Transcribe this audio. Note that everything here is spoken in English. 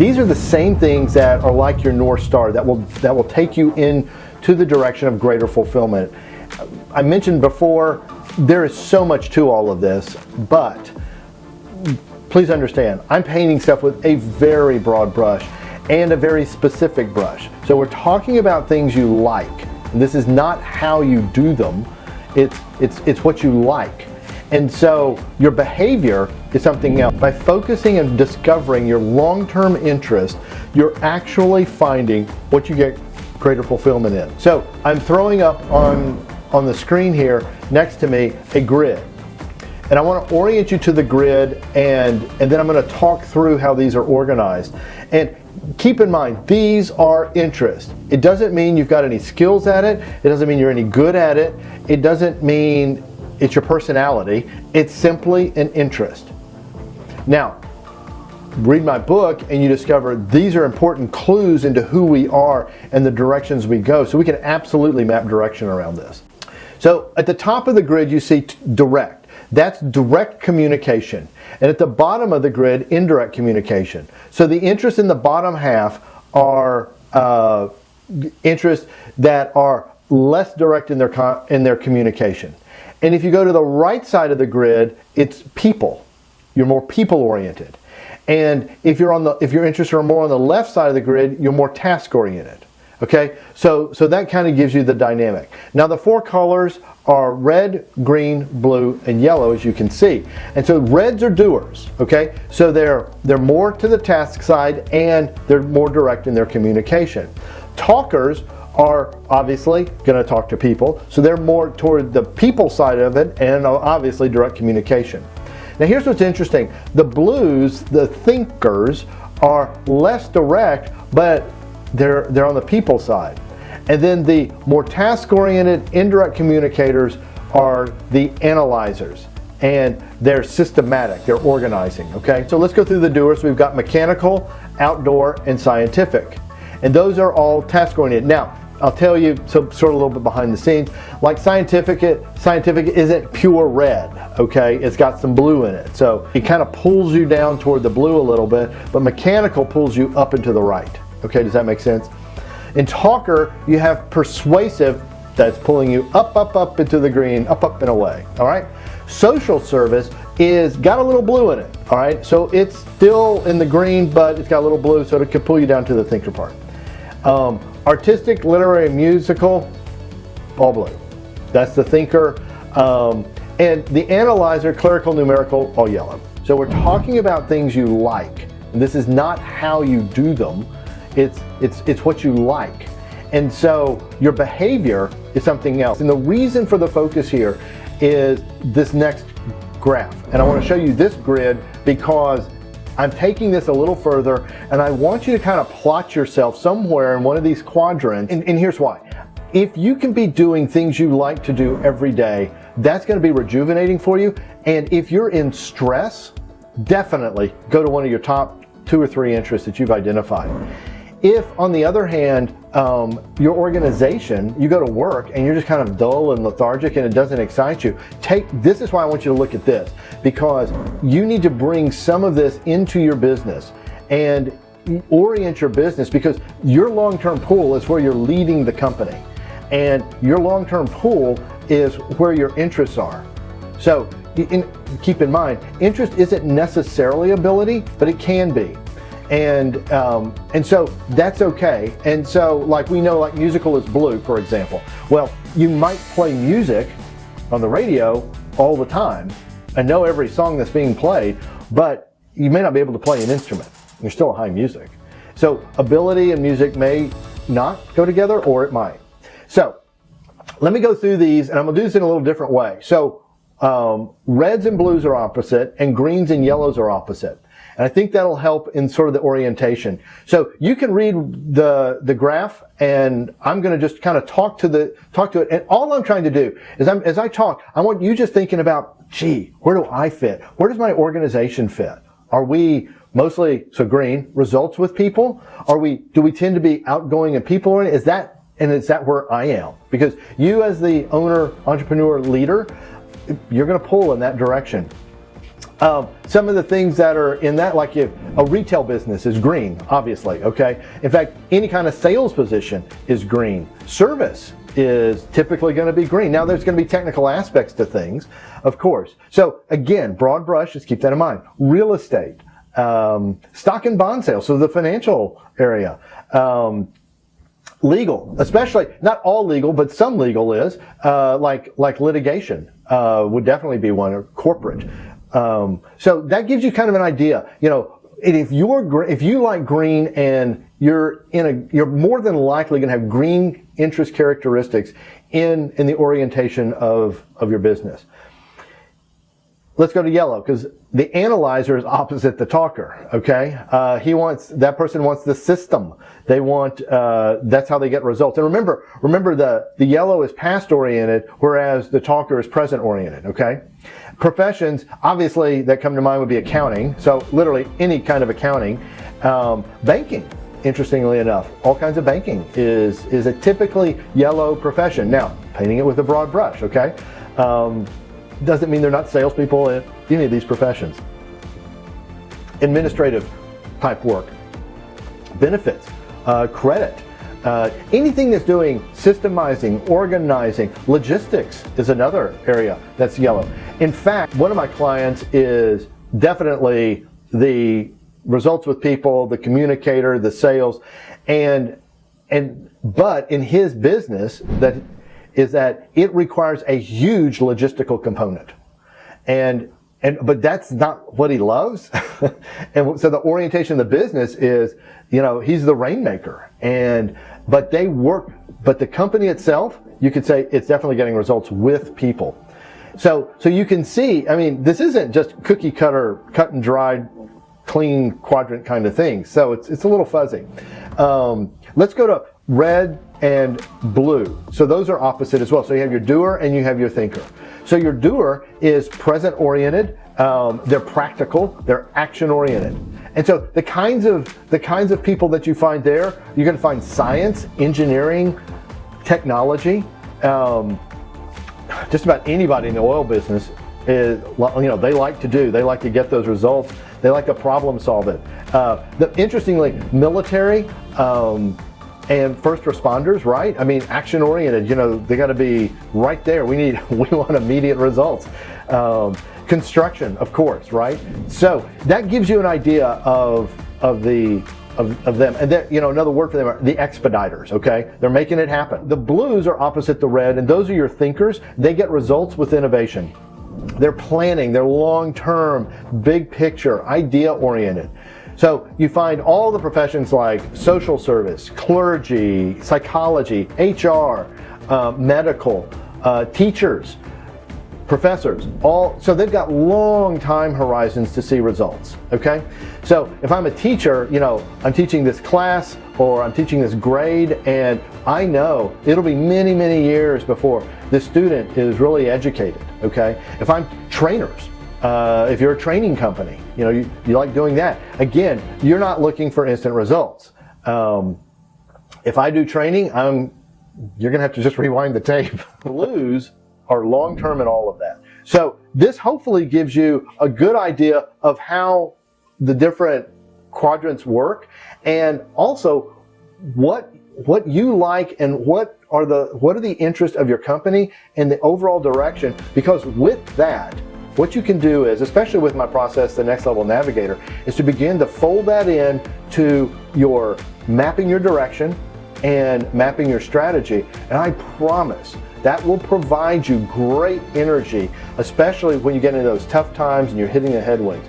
These are the same things that are like your North Star that will take you into the direction of greater fulfillment. I mentioned before, there is so much to all of this, but please understand, I'm painting stuff with a very broad brush and a very specific brush. So we're talking about things you like. And this is not how you do them, it's what you like. And so your behavior is something else. By focusing and discovering your long-term interest, you're actually finding what you get greater fulfillment in. So I'm throwing up on the screen here next to me a grid. And I want to orient you to the grid, and then I'm going to talk through how these are organized. And keep in mind, these are interests. It doesn't mean you've got any skills at it. It doesn't mean you're any good at it. It doesn't mean it's your personality. It's simply an interest. Now, read my book and you discover these are important clues into who we are and the directions we go. So we can absolutely map direction around this. So at the top of the grid, you see direct. That's direct communication. And at the bottom of the grid, indirect communication. So the interests in the bottom half are interests that are less direct in their communication. And if you go to the right side of the grid, it's people. You're more people oriented. And if your interests are more on the left side of the grid, you're more task oriented. Okay, so that kind of gives you the dynamic. Now the four colors are red, green, blue, and yellow, as you can see. And so reds are doers. Okay, so they're more to the task side and they're more direct in their communication. Talkers are obviously going to talk to people, so they're more toward the people side of it and obviously direct communication. Now here's what's interesting. The blues, the thinkers, are less direct, but they're on the people side. And then the more task-oriented, indirect communicators are the analyzers. And they're systematic, they're organizing, okay? So let's go through the doers. We've got mechanical, outdoor, and scientific. And those are all task-oriented. Now, I'll tell you, so sort of a little bit behind the scenes, like scientific isn't pure red, okay? It's got some blue in it. So it kind of pulls you down toward the blue a little bit, but mechanical pulls you up and to the right. Okay, does that make sense? In talker, you have persuasive, that's pulling you up into the green, up and away, all right? Social service is got a little blue in it, all right? So it's still in the green, but it's got a little blue, so it can pull you down to the thinker part. Artistic, literary, and musical, all blue. That's the thinker. And the analyzer, clerical, numerical, all yellow. So we're talking about things you like. And this is not how you do them. It's what you like. And so your behavior is something else. And the reason for the focus here is this next graph. And I want to show you this grid because I'm taking this a little further and I want you to kind of plot yourself somewhere in one of these quadrants. And here's why. If you can be doing things you like to do every day, that's going to be rejuvenating for you. And if you're in stress, definitely go to one of your top 2 or 3 interests that you've identified. If, on the other hand, your organization, you go to work and you're just kind of dull and lethargic and it doesn't excite you, this is why I want you to look at this, because you need to bring some of this into your business and orient your business, because your long-term pool is where you're leading the company, and your long-term pool is where your interests are. So keep in mind, interest isn't necessarily ability, but it can be. And so that's okay. And so, like, we know, like, musical is blue, for example. Well, you might play music on the radio all the time and know every song that's being played, but you may not be able to play an instrument. You're still a high music. So ability and music may not go together, or it might. So let me go through these, and I'm gonna do this in a little different way. So reds and blues are opposite, and greens and yellows are opposite. And I think that'll help in sort of the orientation. So you can read the graph, and I'm going to just kind of talk to it. And all I'm trying to do is, as I talk, I want you just thinking about, gee, where do I fit? Where does my organization fit? Are we mostly, so green, results with people? Do we tend to be outgoing and people oriented? Is that where I am? Because you, as the owner, entrepreneur, leader, you're going to pull in that direction. Some of the things that are in that, like if a retail business is green, obviously, okay? In fact, any kind of sales position is green. Service is typically going to be green. Now, there's going to be technical aspects to things, of course. So again, broad brush, just keep that in mind. Real estate, stock and bond sales, so the financial area. Legal, especially, not all legal, but some legal is, like litigation would definitely be one, or corporate. So that gives you kind of an idea, you know, if you like green and you're more than likely going to have green interest characteristics in the orientation of your business. Let's go to yellow, because the analyzer is opposite the talker, okay? That person wants the system. They want, that's how they get results. And remember the yellow is past oriented, whereas the talker is present oriented, okay? Professions, obviously, that come to mind would be accounting. So literally any kind of accounting. Banking, interestingly enough, all kinds of banking is a typically yellow profession. Now, painting it with a broad brush, okay? Doesn't mean they're not salespeople in any of these professions. Administrative type work, benefits, credit, anything that's doing systemizing, organizing, logistics is another area that's yellow. In fact, one of my clients is definitely the results with people, the communicator, the sales, but in his business that it requires a huge logistical component. But that's not what he loves. And so the orientation of the business is, you know, he's the rainmaker. But the company itself, you could say it's definitely getting results with people. So you can see, I mean, this isn't just cookie cutter, cut and dried, clean quadrant kind of thing. So it's a little fuzzy. Let's go to red and blue. So those are opposite as well. So you have your doer and you have your thinker. So your doer is present oriented, they're practical, they're action oriented. And so the kinds of people that you find there, you're going to find science, engineering, technology, just about anybody in the oil business is, you know, they like to get those results. They like to problem solve it. Interestingly, military, and first responders, right? I mean, action oriented, you know, they got to be right there. we want immediate results. Construction, of course, right? So that gives you an idea of them. And then, you know, another word for them are the expediters, okay? They're making it happen. The blues are opposite the red, and those are your thinkers. They get results with innovation. They're planning, they're long-term, big picture, idea-oriented. So you find all the professions like social service, clergy, psychology, HR, medical, teachers, professors, so they've got long time horizons to see results, okay? So if I'm a teacher, you know, I'm teaching this class or I'm teaching this grade, and I know it'll be many, many years before the student is really educated, okay? If I'm trainers, if you're a training company, you know, you like doing that. Again, you're not looking for instant results. If I do training, you're gonna have to just rewind the tape. Blues are long-term in all of that. So this hopefully gives you a good idea of how the different quadrants work, and also what you like and what are the interests of your company and the overall direction. Because with that, what you can do is, especially with my process, the Next Level Navigator, is to begin to fold that in to your mapping your direction and mapping your strategy. And I promise that will provide you great energy, especially when you get into those tough times and you're hitting the headwinds.